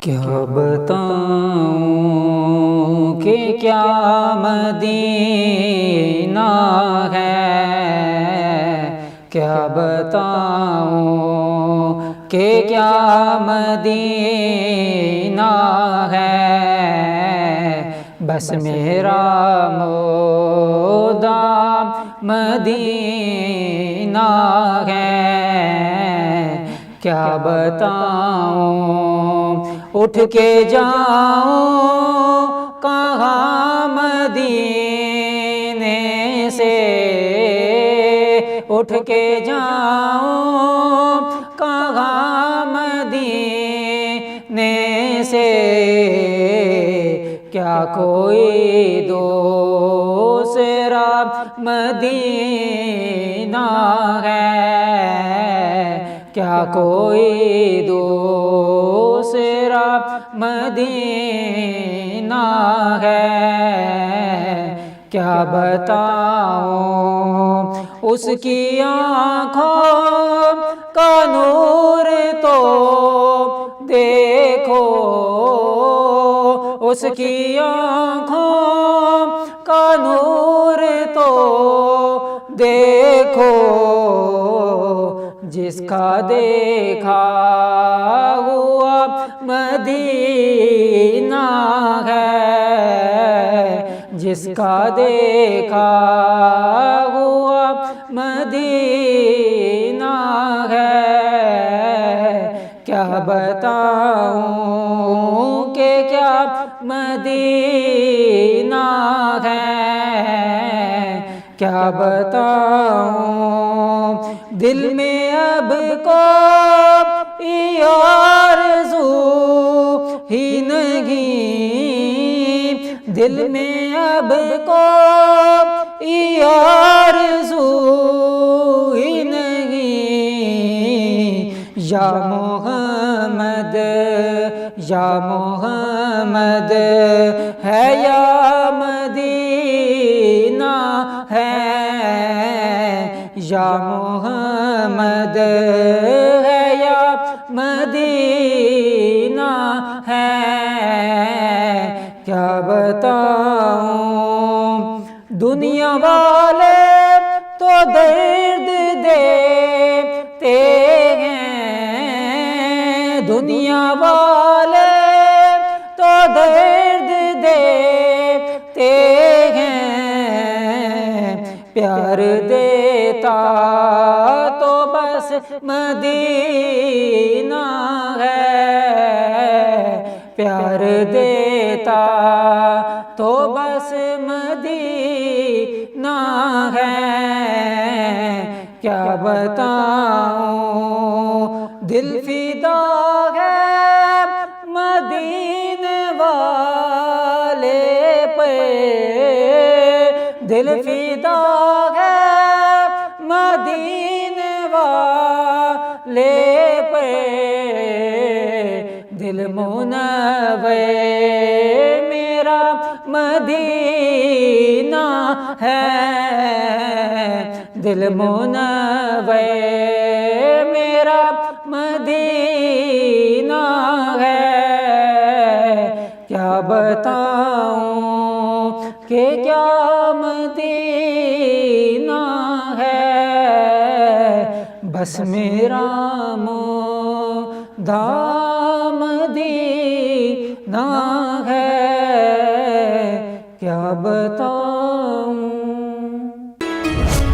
کیا بتاؤں کہ کیا مدینہ ہے، کیا بتاؤں کہ کیا مدینہ ہے، بس میرا مدام مدینہ ہے، کیا بتاؤں اٹھ کے جاؤں کہاں مدینے سے، اٹھ کے جاؤں کہاں مدینے سے، کیا کوئی دوسرا مدینہ ہے، کیا کوئی دوسرا مدینہ ہے، کیا بتاؤں اس کی آنکھوں کا نور تو دیکھو، اس کی آنکھوں کا نور تو دیکھو، جس کا دیکھا ہوا مدینہ ہے، جس کا دیکھا ہوا مدینہ ہے، کیا بتاؤں کہ کیا مدینہ ہے، کیا بتاؤں دل میں اب کوئی آرزو ہی نہیں، دل میں اب کوئی آرزو ہی نہیں، یا محمد یا محمد ہے یا مدینہ ہے، یا محمد ہے یا مدینہ ہے، کیا بتاؤں دنیا والے تو درد دیتے ہیں، دنیا والے تو درد دیتے ہیں، پیار دیتا تو بس مدینہ ہے، پیار دیتا تو بس مدینہ ہے، کیا بتاؤں دل فدا ہے مدینے والے پہ، دل فدا ہے مدینے والے پہ، دل منور میرا مدینہ ہے، دل منور میرا مدینہ ہے، کیا بتاؤں کہ کیا مدینہ ہے، بس میرا مدام مدینہ ہے، کیا بتاؤں